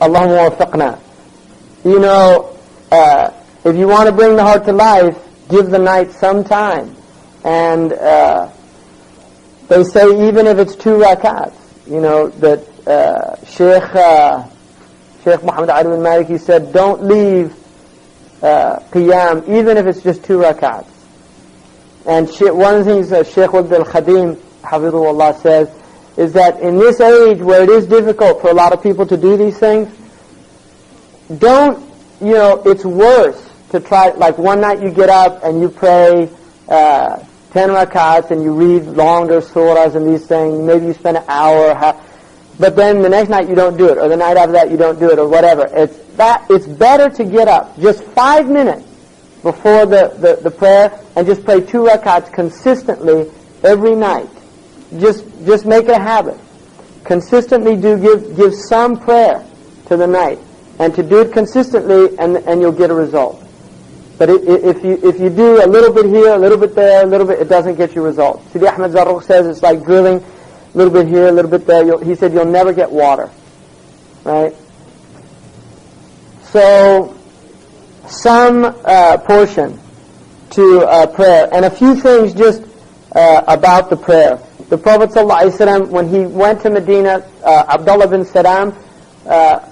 Allahumma wafiqna. You know, if you want to bring the heart to life, give the night some time. And they say even if it's 2 rakats, you know, that Sheikh Muhammad Ali bin Maliki said, don't leave qiyam, even if it's just 2 rakats. And one of the things that Sheikh al-Khadim, Hafidhullah, says, is that in this age where it is difficult for a lot of people to do these things, it's worse to try, like one night you get up and you pray 10 rakats and you read longer surahs and these things, maybe you spend an hour, but then the next night you don't do it, or the night after that you don't do it, or whatever. It's better to get up just 5 minutes before the prayer and just pray 2 rakats consistently every night. Just make it a habit. Consistently give some prayer to the night, and to do it consistently, and you'll get a result. But if you do a little bit here, a little bit there, a little bit, it doesn't get you results. Sidi Ahmed Zarruq says it's like drilling a little bit here, a little bit there. He said you'll never get water, right? So some portion to prayer, and a few things just about the prayer. The Prophet ﷺ, when he went to Medina, Abdullah bin Salam, radiallahu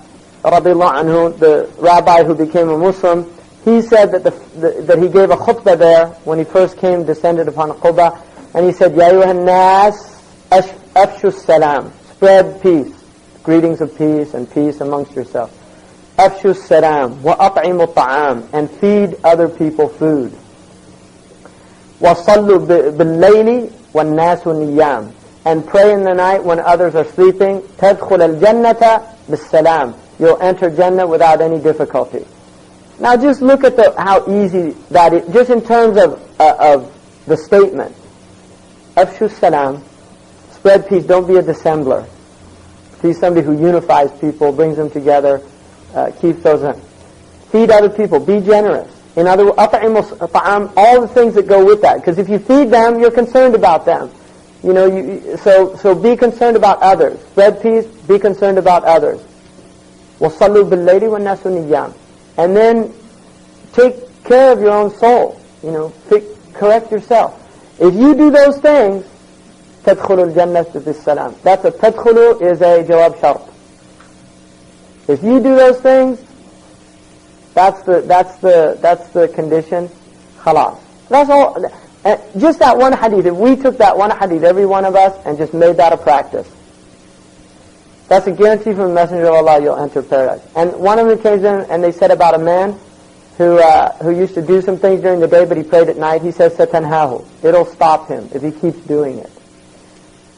anhu, the rabbi who became a Muslim, he said that he gave a khutbah there when he first came, descended upon Quba, and he said, Ya ayyuhan nas, afshu salam, spread peace, greetings of peace and peace amongst yourselves. Afshu salam, wa at'imu ta'am, and feed other people food. Wa sallu bil-layli wan-nasu niyam, and pray in the night when others are sleeping. Tadkhul al-jannata bis-salam, you'll enter Jannah without any difficulty. Now just look at how easy that is, just in terms of the statement. Afshu salam, spread peace, don't be a dissembler. Be somebody who unifies people, brings them together, keeps those in. Feed other people, be generous. In other words, at'imu ta'am, all the things that go with that. Because if you feed them, you're concerned about them. You know, so be concerned about others. Spread peace, be concerned about others. وَصَلُّوا بِاللَّيْلِ وَالنَّاسُ نِيَّامٌ. And then take care of your own soul. You know, correct yourself. If you do those things, تَدْخُلُ الْجَنَّةِ بِالسَّلَامِ. That's a تَدْخُلُ is a jawab shart. If you do those things, that's the condition. Khalas. That's all. Just that one hadith. If we took that one hadith, every one of us, and just made that a practice, that's a guarantee from the Messenger of Allah you'll enter paradise. And one of them came in and they said about a man who used to do some things during the day but he prayed at night. He says, "Satanhahu." It'll stop him if he keeps doing it.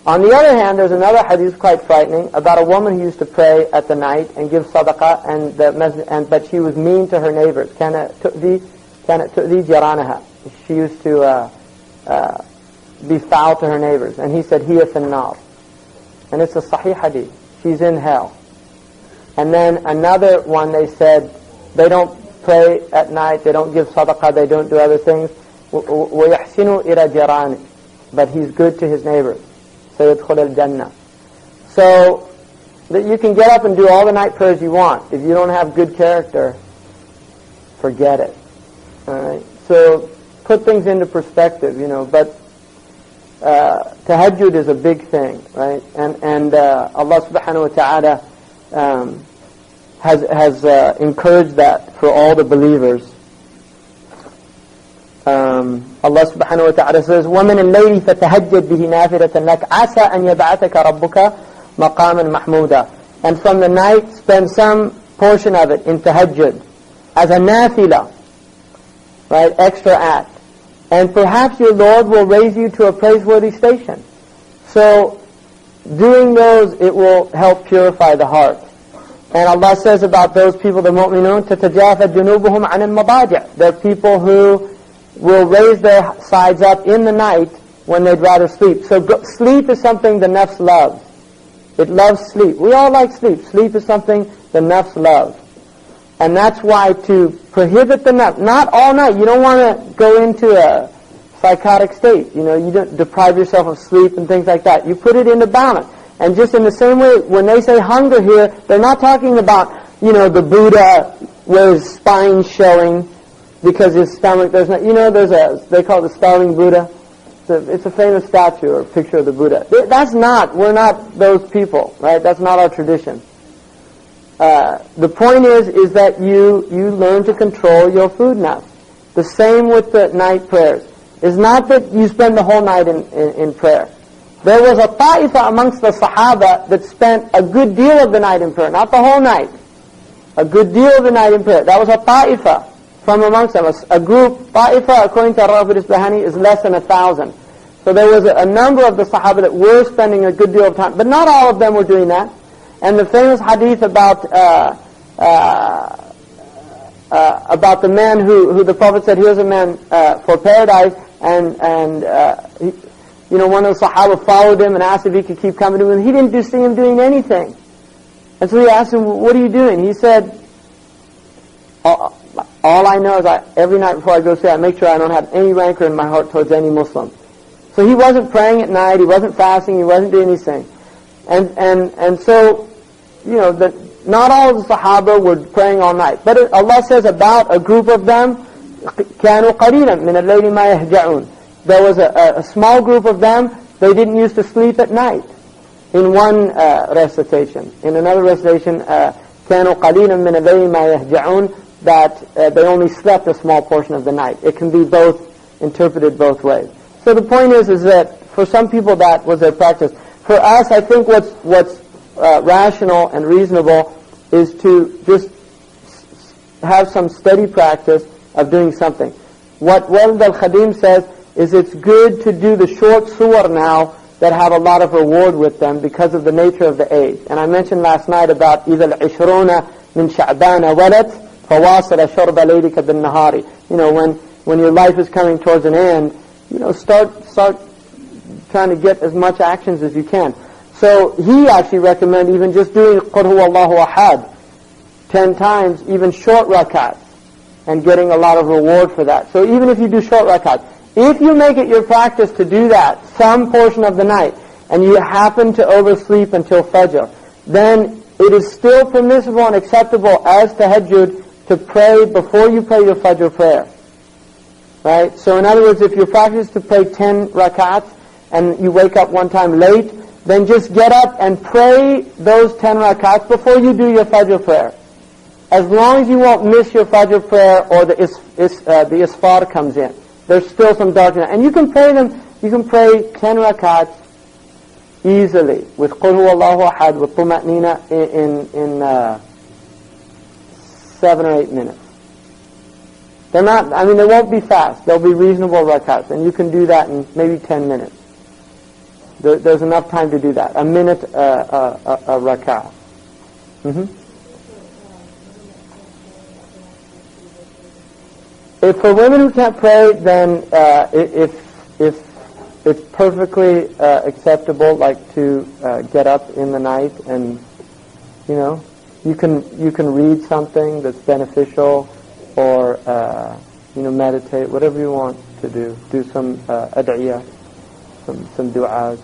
On the other hand, there's another hadith quite frightening about a woman who used to pray at the night and give sadaqah, but she was mean to her neighbors. كانت تؤذي جيرانها. She used to be foul to her neighbors. And he said, "Hiya fi an-nar." And it's a sahih hadith. She's in hell. And then another one, they said, they don't pray at night, they don't give sadaqah, they don't do other things. وَيَحْسِنُ إِلَى جِيرَانِهِ. But he's good to his neighbors. سَيَدْخُلَ الْجَنَّةِ. So, that you can get up and do all the night prayers you want. If you don't have good character, forget it. Alright? So, put things into perspective, you know, but tahajjud is a big thing, right? And Allah subhanahu wa ta'ala has encouraged that for all the believers. Allah subhanahu wa ta'ala says, وَمِنَ اللَّيْلِ فَتَهَجَّدْ بِهِ نَافِلَةً لَكَ عَسَىٰ أَنْ يَبْعَثَكَ رَبُّكَ مَقَامًا مَحْمُودًا. And from the night, spend some portion of it in tahajjud as a nafila, right? Extra act. And perhaps your Lord will raise you to a praiseworthy station. So, doing those, it will help purify the heart. And Allah says about those people, the mu'minun, تَتَجَافَ جُنُوبُهُمْ عَنِ الْمَضَاجِعِ. They're people who will raise their sides up in the night when they'd rather sleep. So sleep is something the nafs loves. It loves sleep. We all like sleep. Sleep is something the nafs loves. And that's why to prohibit the nafs, not all night. You don't want to go into a psychotic state. You know, you don't deprive yourself of sleep and things like that. You put it into balance. And just in the same way, when they say hunger here, they're not talking about the Buddha with his spine showing because his stomach, they call it the starving Buddha. It's a famous statue or picture of the Buddha. We're not those people, right? That's not our tradition. The point is that you learn to control your food now. The same with the night prayers. It's not that you spend the whole night in prayer. There was a ta'ifa amongst the Sahaba that spent a good deal of the night in prayer, not the whole night. A good deal of the night in prayer. That was a ta'ifa from amongst them. A group, ta'ifa, according to al-Fathani, is less than 1,000. So there was a number of the Sahaba that were spending a good deal of time, but not all of them were doing that. And the famous hadith about the man who the Prophet said, here's a man for paradise, and one of the Sahaba followed him and asked if he could keep coming to him, and he didn't see him doing anything. And so he asked him, what are you doing? He said, all I know is every night before I go to sleep, I make sure I don't have any rancor in my heart towards any Muslim. So he wasn't praying at night, he wasn't fasting, he wasn't doing anything. And so, not all of the Sahaba were praying all night. But Allah says about a group of them, كَانُوا قَلِيلًا مِنَ اللَّيْلِ مَا يَهْجَعُونَ. There was a small group of them, they didn't used to sleep at night. In one recitation. In another recitation, كَانُوا قَلِيلًا مِنَ اللَّيْلِ مَا يَهْجَعُونَ, that they only slept a small portion of the night. It can be interpreted both ways. So the point is that for some people that was their practice. For us, I think what's rational and reasonable is to just have some steady practice of doing something. What Walid al-Khadim says is it's good to do the short surah now that have a lot of reward with them because of the nature of the age. And I mentioned last night about إِذَا الْعِشْرُونَ مِنْ شَعْبَانَ وَلَتْ فَوَاصِلَ شَرْبَ لَيْلِكَ بِالنَّهَارِ. When your life is coming towards an end, start trying to get as much actions as you can. So he actually recommended even just doing قُلْ هُوَ اللَّهُ أَحَدٌ 10 times, even short rakats, and getting a lot of reward for that. So even if you do short rakats, if you make it your practice to do that some portion of the night, and you happen to oversleep until Fajr, then it is still permissible and acceptable as tahajjud to pray before you pray your Fajr prayer. Right? So in other words, if your practice is to pray 10 rakats, and you wake up one time late, then just get up and pray those 10 rakats before you do your Fajr prayer. As long as you won't miss your Fajr prayer or the Isfar comes in. There's still some darkness. And you can pray 10 rakats easily with قُلْ هُوَ اللَّهُ أَحَدٌ with طُمَأْنِينَةٍ in 7 or 8 minutes. They won't be fast. They'll be reasonable rakats. And you can do that in maybe 10 minutes. There's enough time to do that. A minute a rak'ah. If for women who can't pray, then if it's perfectly acceptable, like to get up in the night and you can read something that's beneficial or meditate, whatever you want to do. Do some ad'iyah, some du'as.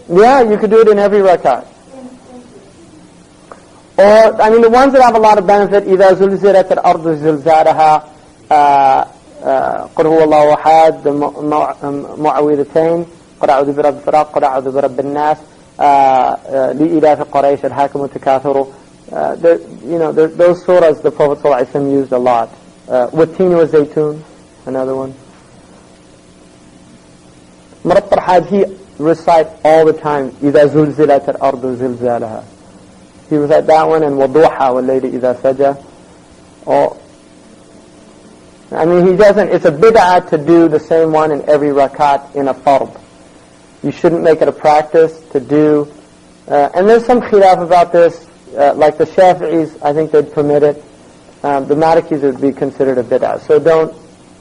Yeah, you could do it in every rakat. Or, the ones that have a lot of benefit, إِذَا زُلْزِلَتِ الْأَرْضُ زِلْزَالَهَا قُلْ هُوَ اللَّهُ أَحَدٌ مُعَوِّذَتَيْن قُلْ أَعُوذُ بِرَبِّ الْفَلَقِ قُلْ أَعُوذُ بِرَبِّ النَّاسِ لِإِلَافِ قُرَيْشَ الْحَاكِمُ التَّكَاثُرُ. Those surahs the Prophet ﷺ used a lot. وَالتِّينِ وَالزَّيْتُونِ, another one. Murat Farhad, he recite all the time إِذَا زُلْزِلَتِ الْأَرْضُ زِلْزَالَهَا. He recite that one, and وَضُوحَا وَاللَّيْلِ إِذَا سَجَى. He doesn't, it's a bid'ah to do the same one in every rakat in a fard. You shouldn't make it a practice to do, and there's some khilaf about this, like the Shafi'is, I think they'd permit it. The Malikis would be considered a bid'ah. So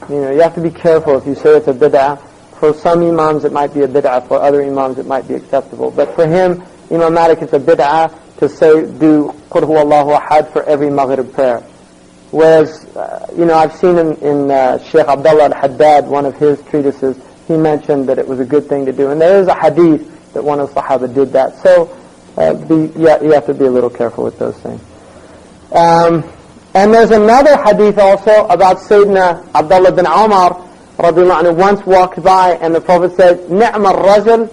you have to be careful if you say it's a bid'ah. For some imams it might be a bid'ah, for other imams it might be acceptable. But for him, Imam Malik, it's a bid'ah to say, do قُلْ هُوَ اللَّهُ أَحَدٌ for every Maghrib prayer. Whereas, I've seen in Sheikh Abdullah al-Haddad, one of his treatises, he mentioned that it was a good thing to do. And there is a hadith that one of the Sahaba did that. So you have to be a little careful with those things. And there's another hadith also about Sayyidina Abdullah bin Umar radiallahu anhu once walked by, and the Prophet said, نِعْمَ الرَّجُلْ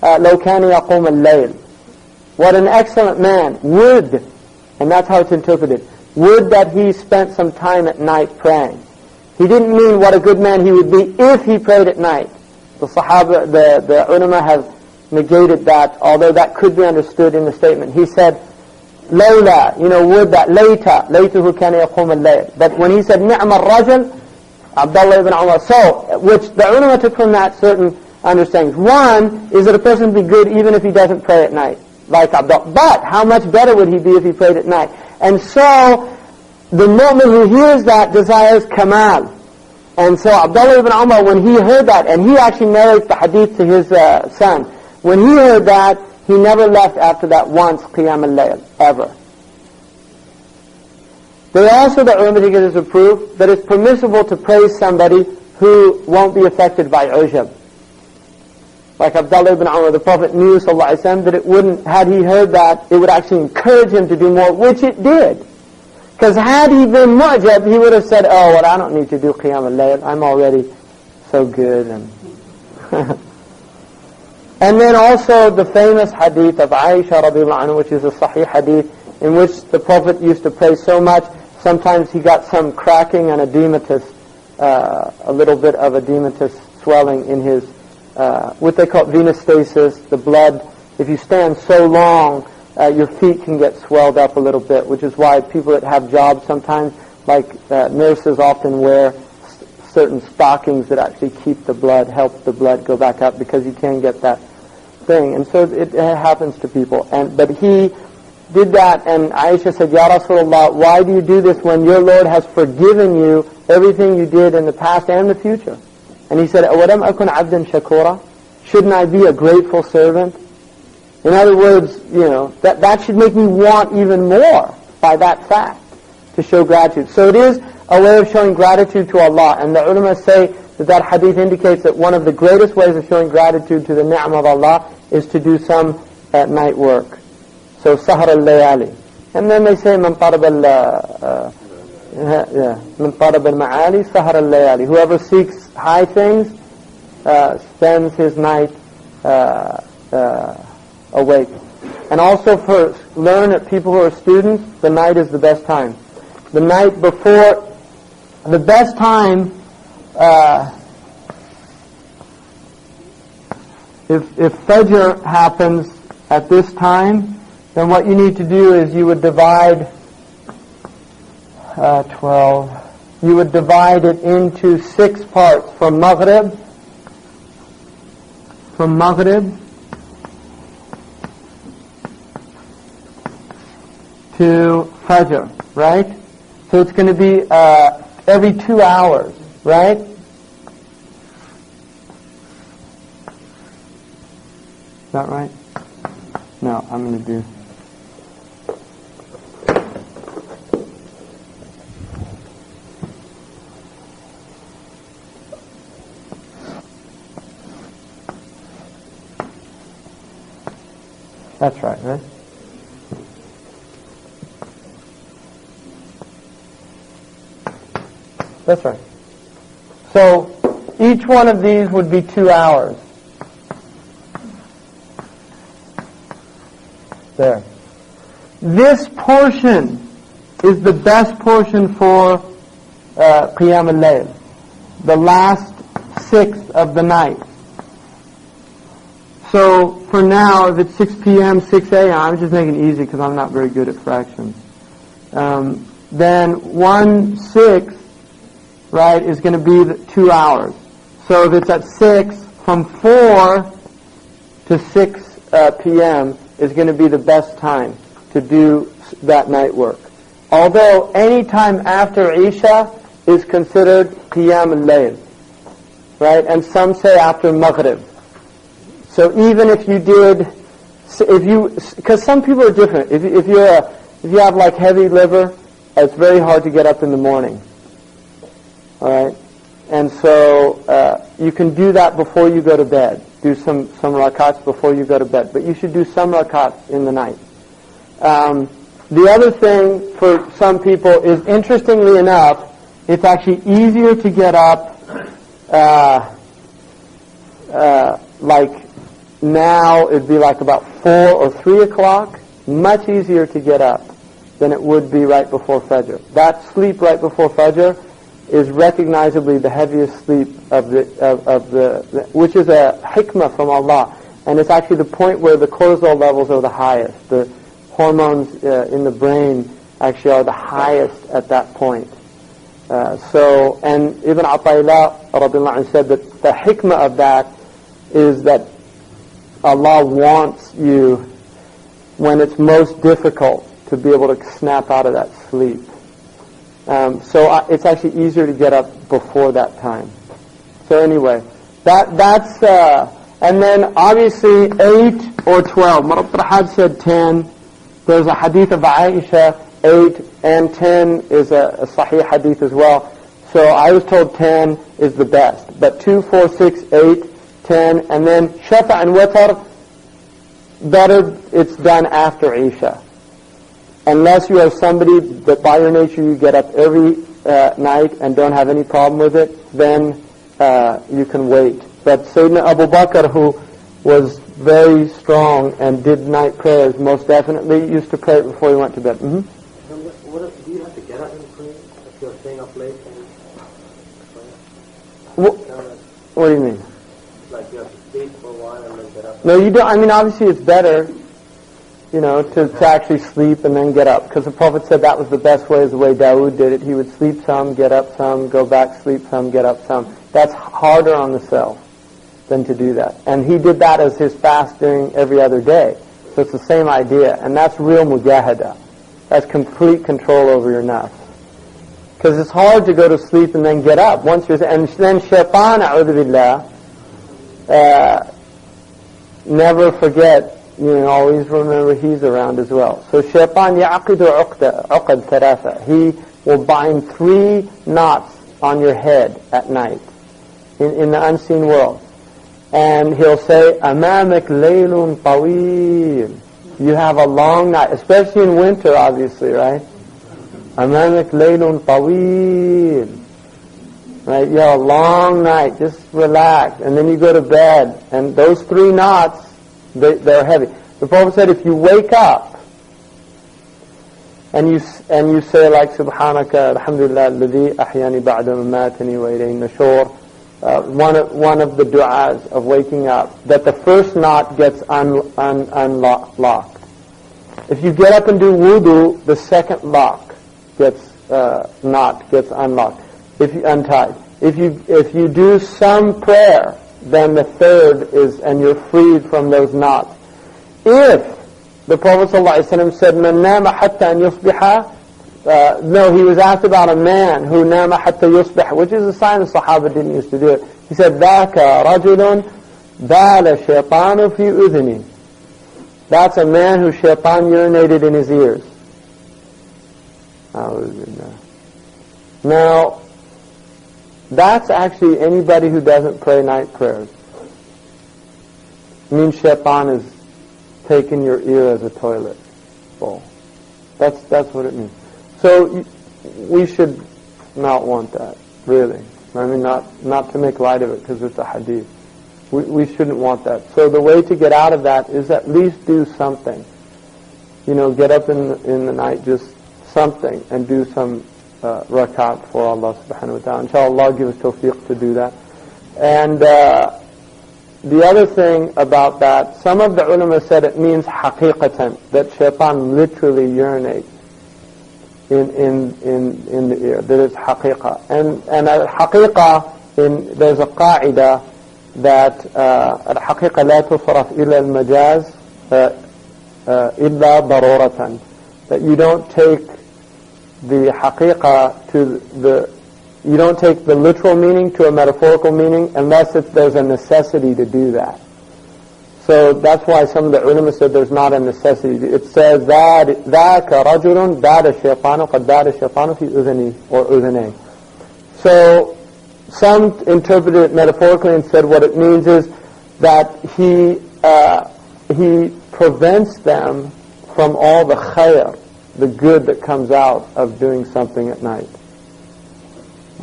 لَوْ كَانَ يَقُومَ اللَّيْلِ. What an excellent man would, and that's how it's interpreted, would that he spent some time at night praying. He didn't mean what a good man he would be if he prayed at night. The Sahaba, the ulama have negated that, although that could be understood in the statement. He said, لَوْلَا, would that, لَيْتُهُ كَانَ يَقُومَ اللَّيْلِ. But when he said, نِعْمَ الرَّجُلْ, Abdullah ibn Umar, so, which the ulama took from that certain understandings. One is that a person would be good even if he doesn't pray at night, like Abdullah. But how much better would he be if he prayed at night? And so, the mu'min who hears that desires kamal. And so Abdullah ibn Umar, when he heard that, and he actually narrates the hadith to his son, when he heard that, he never left after that once qiyam al-layl, ever. There are also the ulama think it is a proof that it's permissible to praise somebody who won't be affected by ujab. Like Abdullah ibn Umar, the Prophet knew sallallahu alaihi wasallam that it wouldn't, had he heard that, it would actually encourage him to do more, which it did. Because had he been mu'jab, he would have said, oh, well, I don't need to do qiyam al-layl, I'm already so good. And then also the famous hadith of Aisha radiallahu anha, which is a sahih hadith, in which the Prophet used to pray so much, sometimes he got some cracking and edematous, a little bit of edematous swelling in his, what they call venous stasis, the blood. If you stand so long, your feet can get swelled up a little bit, which is why people that have jobs sometimes, like nurses often wear certain stockings that actually keep the blood, help the blood go back up, because you can get that thing. And so it happens to people. But he did that, and Aisha said, Ya Rasulullah, why do you do this when your Lord has forgiven you everything you did in the past and the future? And he said, أَوَلَمْ أَكُنْ عَبْدًا شَكُورًا? Shouldn't I be a grateful servant? In other words, that should make me want even more by that fact to show gratitude. So it is a way of showing gratitude to Allah. And the ulama say that hadith indicates that one of the greatest ways of showing gratitude to the ni'mah of Allah is to do some at night work. So sahar al-layali. And then they say, man talab al-ma'ali, sahar al-layali. Whoever seeks high things spends his night awake. And also for people who are students, the night is the best time. The night before, the best time, if Fajr happens at this time, then what you need to do is you would divide 12. You would divide it into 6 parts from Maghrib to Fajr, right? So it's going to be every 2 hours, right? Is that right? No, I'm going to do... That's right, right? That's right. So each one of these would be 2 hours. There. This portion is the best portion for Qiyam al-Layl. The last 6th of the night. So for now, if it's 6 p.m., 6 a.m., I'm just making it easy because I'm not very good at fractions. Then 1/6, right, is going to be 2 hours. So if it's at 6, from 4 to 6 p.m. is going to be the best time to do that night work. Although any time after Isha is considered Qiyam al-Layl, right? And some say after Maghrib. So even if you did, because some people are different. If you have like heavy liver, it's very hard to get up in the morning. All right, and so you can do that before you go to bed. do some rakats before you go to bed. But you should do some rakats in the night. The other thing for some people is, interestingly enough, it's actually easier to get up like now it'd be like about 4 or 3 o'clock, much easier to get up than it would be right before Fajr. That sleep right before Fajr is recognizably the heaviest sleep of the which is a hikmah from Allah, and it's actually the point where the cortisol levels are the highest. The hormones in the brain actually are the highest at that point. And Ibn Ata'illah radiallahu anhu said that the hikmah of that is that Allah wants you, when it's most difficult, to be able to snap out of that sleep. So it's actually easier to get up before that time. So anyway, that's and then obviously 8 or 12. Marab Rahad said 10. There's a hadith of Aisha, 8 and 10 is a sahih hadith as well. So I was told 10 is the best. But 2, 4, 6, 8, 10, and then Shafa and Witr, better it's done after Isha. Unless you are somebody that by your nature you get up every night and don't have any problem with it, then you can wait. But Sayyidina Abu Bakr, who was very strong and did night prayers, most definitely used to pray before he went to bed. Mm-hmm. Do you have to get up and pray if you're staying up late? What do you mean? Like you have to sleep for a while and then get up? No, you don't. I mean, obviously it's better, to actually sleep and then get up. Because the Prophet said that was the best way, is the way Dawood did it. He would sleep some, get up some, go back, sleep some, get up some. That's harder on the self than to do that. And he did that as his fast during every other day. So it's the same idea. And that's real mujahada. That's complete control over your nafs. Because it's hard to go to sleep and then get up. And then shaitan, a'udhu billah, never forget, always remember he's around as well. So shaitan ya'qidu uqad thalatha. He will bind 3 knots on your head at night in the unseen world. And he'll say, amamak laylun taweel. You have a long night, especially in winter, obviously, right? Amamak laylun taweel. Right? You have a long night, just relax. And then you go to bed. And those 3 knots, they're heavy. The Prophet said, if you wake up and you say like, Subhanaka, Alhamdulillah, alladhi ahyani ba'da mamatani wa ilayhi nushur, one of the du'as of waking up, that the first knot gets unlocked. If you get up and do wudu, the second knot gets unlocked. If you untied. If you do some prayer, then the third is, and you're freed from those knots. If the Prophet ﷺ said, "Man nama hatta an yusbiha," no, he was asked about a man who nama hatta yusbih, which is a sign the Sahaba didn't used to do it. He said, "Dhaka rajulun bala shaytanu fi udhni." That's a man who shaitan urinated in his ears. Now, that's actually anybody who doesn't pray night prayers. It means shaitan is taking your ear as a toilet bowl. That's what it means. So we should not want that, really. I mean, not to make light of it because it's a hadith. We shouldn't want that. So the way to get out of that is at least do something. Get up in the night, just something, and do some rakat for Allah subhanahu wa ta'ala. Inshallah, give us tawfiq to do that. And the other thing about that, some of the ulama said it means haqiqatan, that shaitan literally urinates in the ear. That is haqiqa. And haqiqa, there's a qaida that al-haqiqa la tusraf ila al-majaz illa daruratan. That you don't take the haqiqa you don't take the literal meaning to a metaphorical meaning unless there's a necessity to do that. So that's why some of the ulama said there's not a necessity. It says ذَاكَ رَجُلٌ بَعْدَ الشَّيْطَانُ قَدْ بَعْدَ الشَّيْطَانُ فِي أُذُنِهِ or أُذُنَيْهِ. So some interpreted it metaphorically and said what it means is that he prevents them from all the khair, the good that comes out of doing something at night.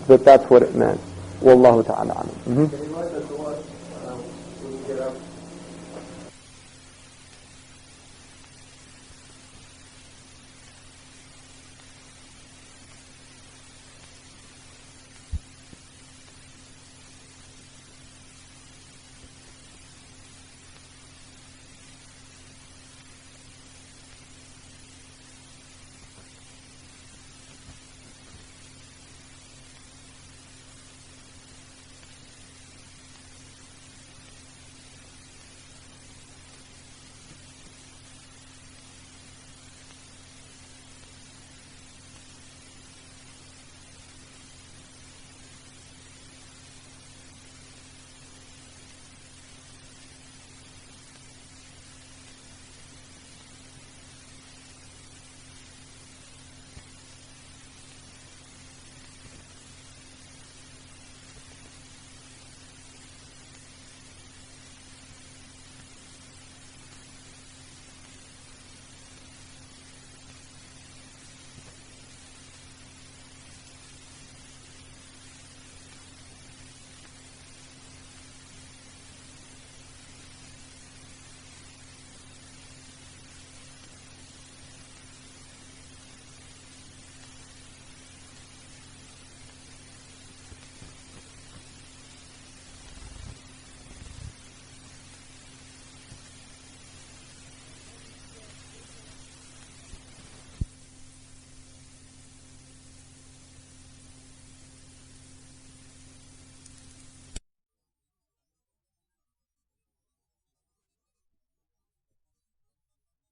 That's what it meant. Wallahu ta'ala alam.